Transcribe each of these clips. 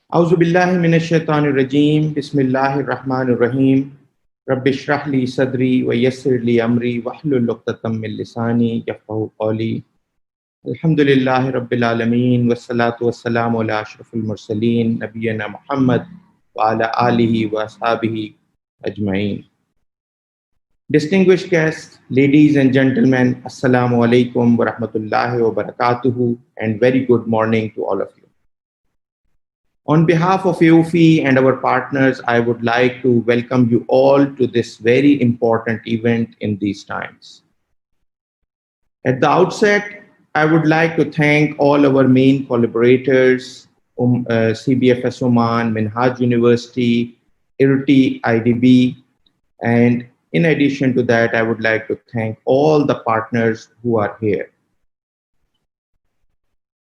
أعوذ بالله من الشيطان الرجيم بسم الله الرحمن الرحيم رب اشرح لي صدري ويسر لي أمري واحلل عقدة من لساني يفقهوا قولي الحمد لله رب العالمين والصلاة والسلام على أشرف المرسلين نبينا محمد وعلى آله وأصحابه أجمعين. Distinguished guests, ladies and gentlemen, Assalamu alaikum wa rahmatullahi wa barakatuhu, and very good morning to all of you. On behalf of AAOIFI and our partners, I would like to welcome you all to this very important event in these times. At the outset, I would like to thank all our main collaborators, CBFS Oman, Minhaj University, IRTI, IDB, and in addition to that, I would like to thank all the partners who are here.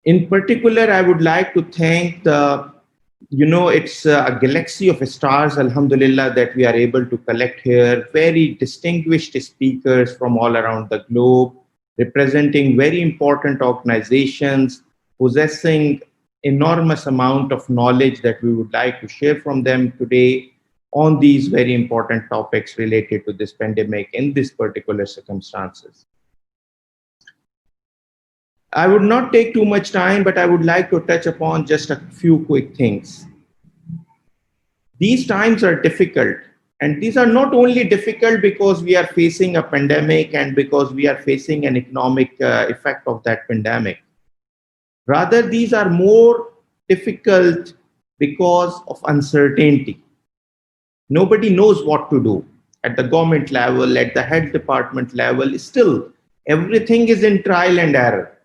In particular, I would like to thank it's a galaxy of stars, alhamdulillah, that we are able to collect here. Very distinguished speakers from all around the globe, representing very important organizations, possessing enormous amount of knowledge that we would like to share from them today on these very important topics related to this pandemic in these particular circumstances. I would not take too much time, but I would like to touch upon just a few quick things. These times are difficult, and these are not only difficult because we are facing a pandemic and because we are facing an economic effect of that pandemic. Rather, these are more difficult because of uncertainty. Nobody knows what to do at the government level, at the health department level. Still, everything is in trial and error.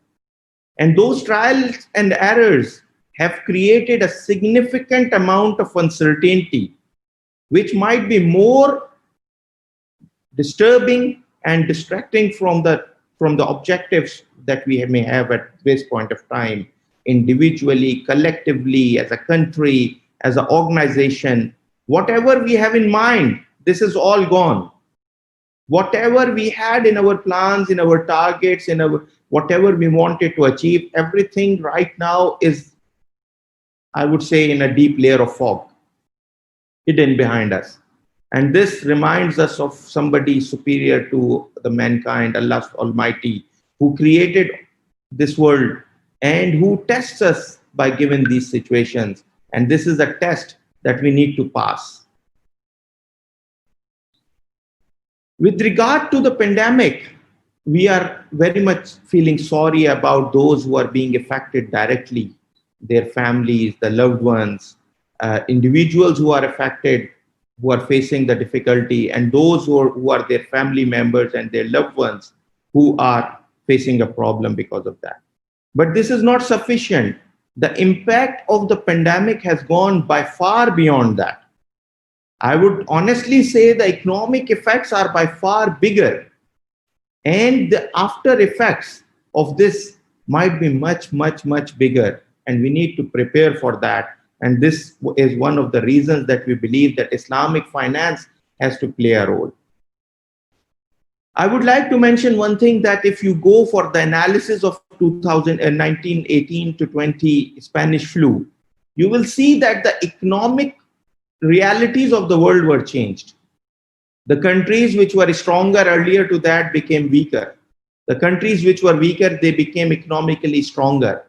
And those trials and errors have created a significant amount of uncertainty, which might be more disturbing and distracting from the objectives that we may have at this point of time, individually, collectively, as a country, as an organization. Whatever we have in mind, this is all gone. Whatever we had in our plans, in our targets, in our whatever we wanted to achieve, everything right now is, I would say, in a deep layer of fog, hidden behind us. And this reminds us of somebody superior to the mankind, Allah Almighty, who created this world and who tests us by giving these situations. And this is a test that we need to pass. With regard to the pandemic, we are very much feeling sorry about those who are being affected directly, their families, the loved ones, individuals who are affected, who are facing the difficulty, and those who are their family members and their loved ones who are facing a problem because of that. But this is not sufficient. The impact of the pandemic has gone by far beyond that. I would honestly say the economic effects are by far bigger. And the after effects of this might be much, much, much bigger. And we need to prepare for that. And this is one of the reasons that we believe that Islamic finance has to play a role. I would like to mention one thing, that if you go for the analysis of 1918 to 20 Spanish flu, you will see that the economic realities of the world were changed. The countries which were stronger earlier to that became weaker. The countries which were weaker, they became economically stronger.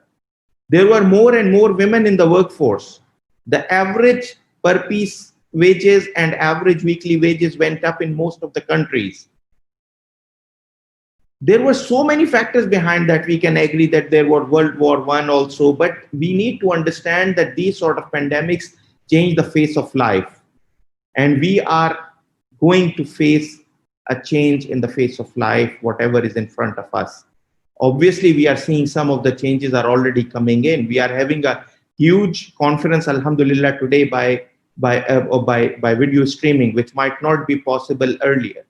There were more and more women in the workforce. The average per piece wages and average weekly wages went up in most of the countries. There were so many factors behind that. We can agree that there was World War I also, but we need to understand that these sort of pandemics change the face of life. And we are going to face a change in the face of life, whatever is in front of us. Obviously, we are seeing some of the changes are already coming in. We are having a huge conference, alhamdulillah, today by video streaming, which might not be possible earlier.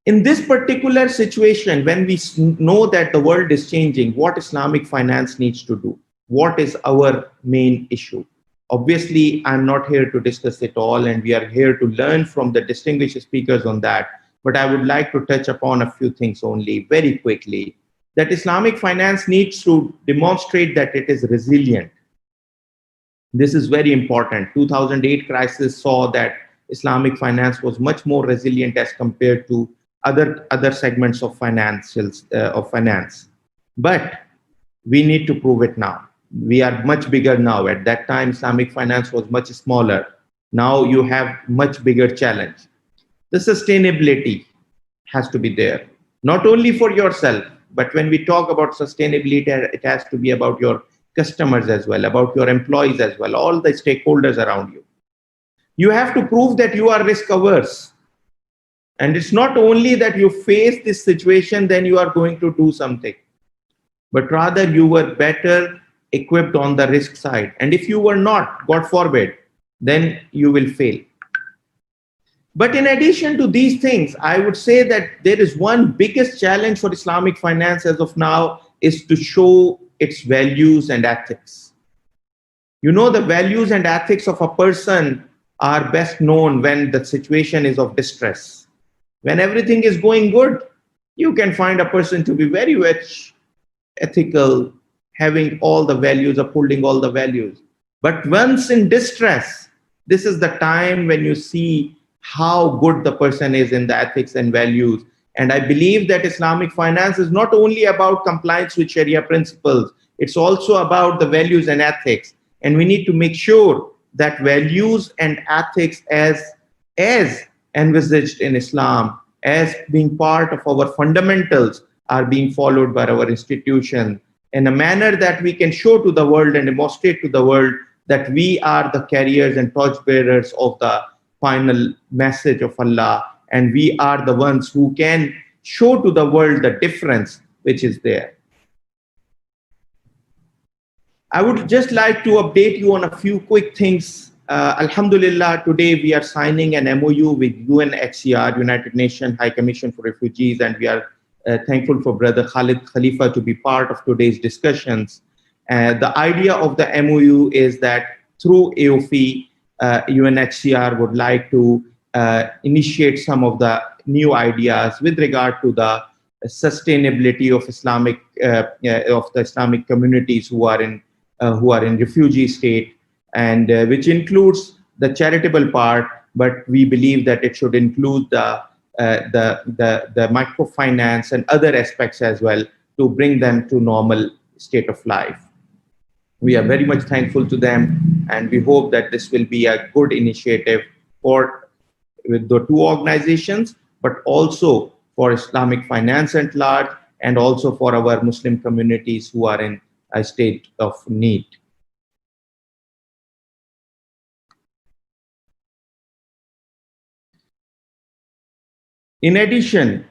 In this particular situation, when we know that the world is changing, what Islamic finance needs to do? What is our main issue? Obviously, I'm not here to discuss it all, and we are here to learn from the distinguished speakers on that. But I would like to touch upon a few things only very quickly. That Islamic finance needs to demonstrate that it is resilient. This is very important. 2008 crisis saw that Islamic finance was much more resilient as compared to other segments of finance. But we need to prove it now. We are much bigger now. At that time, Islamic finance was much smaller. Now you have much bigger challenge. The sustainability has to be there, not only for yourself, but when we talk about sustainability, it has to be about your customers as well, about your employees as well, all the stakeholders around you. You have to prove that you are risk averse. And it's not only that you face this situation, then you are going to do something, but rather you were better equipped on the risk side. And if you were not, God forbid, then you will fail. But in addition to these things, I would say that there is one biggest challenge for Islamic finance as of now is to show its values and ethics. You know, the values and ethics of a person are best known when the situation is of distress. When everything is going good, you can find a person to be very much ethical, having all the values, upholding all the values. But once in distress, this is the time when you see how good the person is in the ethics and values. And I believe that Islamic finance is not only about compliance with Sharia principles, it's also about the values and ethics. And we need to make sure that values and ethics as envisaged in Islam, as being part of our fundamentals, are being followed by our institution in a manner that we can show to the world and demonstrate to the world that we are the carriers and torchbearers of the final message of Allah, and we are the ones who can show to the world the difference which is there. I would just like to update you on a few quick things. Alhamdulillah, today we are signing an MOU with UNHCR, United Nations High Commission for Refugees, and we are thankful for Brother Khalid Khalifa to be part of today's discussions. The idea of the MOU is that through AAOIFI, UNHCR would like to initiate some of the new ideas with regard to the sustainability of the Islamic communities who are in refugee state, and which includes the charitable part, but we believe that it should include the microfinance and other aspects as well to bring them to normal state of life. We are very much thankful to them, and we hope that this will be a good initiative with the two organizations, but also for Islamic finance at large, and also for our Muslim communities who are in a state of need. In addition,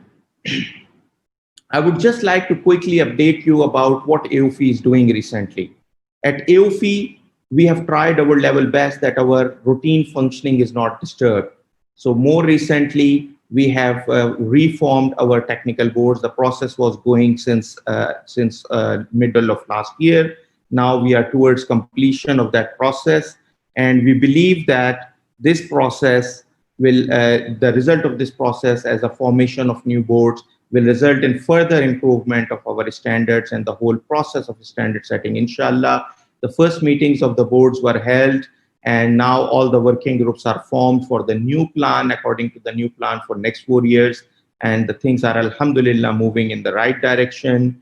I would just like to quickly update you about what AAOIFI is doing recently. At AAOIFI, we have tried our level best that our routine functioning is not disturbed. So more recently, we have reformed our technical boards. The process was going since middle of last year. Now we are towards completion of that process, and we believe that this process will, the result of this process as a formation of new boards will result in further improvement of our standards and the whole process of standard setting, inshallah. The first meetings of the boards were held, and now all the working groups are formed for the new plan, according to the new plan for next 4 years. And the things are, alhamdulillah, moving in the right direction.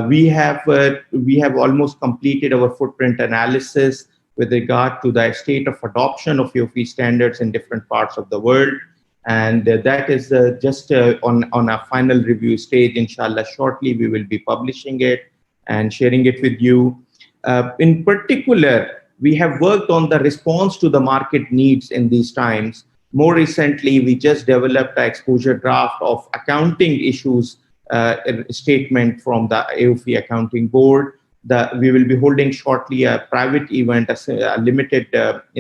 We have almost completed our footprint analysis with regard to the state of adoption of AAOIFI standards in different parts of the world. And that is just on a final review stage. Inshallah, shortly we will be publishing it and sharing it with you. In particular, we have worked on the response to the market needs in these times. More recently, we just developed an exposure draft of accounting issues statement from the AAOIFI accounting board. We will be holding shortly a private event, a limited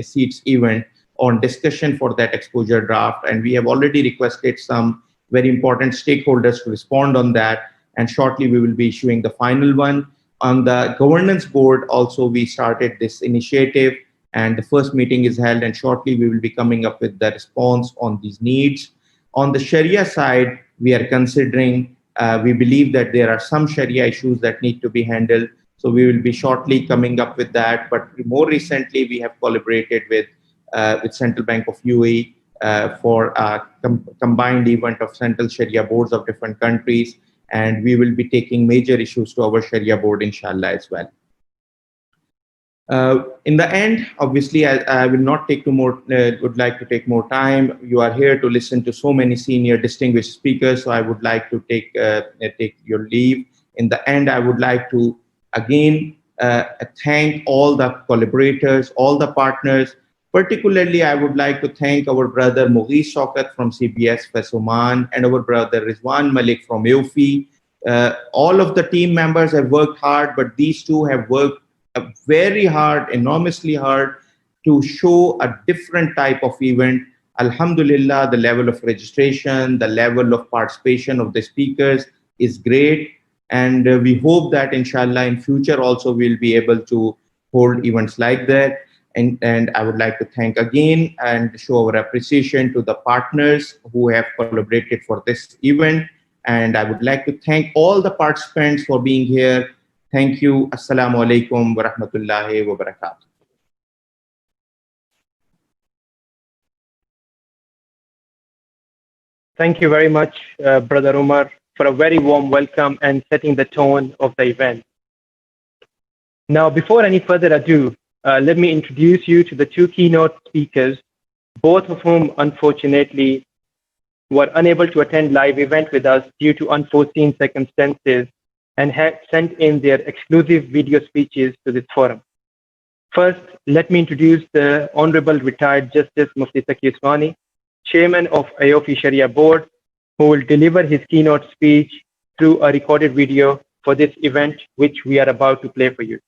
seats event on discussion for that exposure draft. And we have already requested some very important stakeholders to respond on that. And shortly we will be issuing the final one. On the governance board also, we started this initiative, and the first meeting is held, and shortly we will be coming up with the response on these needs. On the Sharia side, we are considering, we believe that there are some Sharia issues that need to be handled. So we will be shortly coming up with that. But more recently, we have collaborated with Central Bank of UAE for a combined event of central Sharia boards of different countries. And we will be taking major issues to our Sharia board, inshallah, as well. In the end, obviously, I will not take would like to take more time. You are here to listen to so many senior distinguished speakers, so I would like to take your leave. In the end, I would like to again thank all the collaborators, all the partners. Particularly, I would like to thank our brother Mughis Shaukat from CBS FES Oman and our brother Rizwan Malik from AAOIFI. All of the team members have worked hard, but these two have worked very hard, enormously hard, to show a different type of event. Alhamdulillah, the level of registration, the level of participation of the speakers is great. And we hope that inshallah in future also we'll be able to hold events like that. And I would like to thank again and show our appreciation to the partners who have collaborated for this event. And I would like to thank all the participants for being here. Thank you. Assalamu alaikum wa rahmatullahi wa barakatuh. Thank you very much, Brother Umar, for a very warm welcome and setting the tone of the event. Now, before any further ado, let me introduce you to the two keynote speakers, both of whom unfortunately were unable to attend live event with us due to unforeseen circumstances and have sent in their exclusive video speeches to this forum. First, let me introduce the Honorable Retired Justice Mufti Taqi Usmani, Chairman of AAOIFI Sharia Board, who will deliver his keynote speech through a recorded video for this event, which we are about to play for you.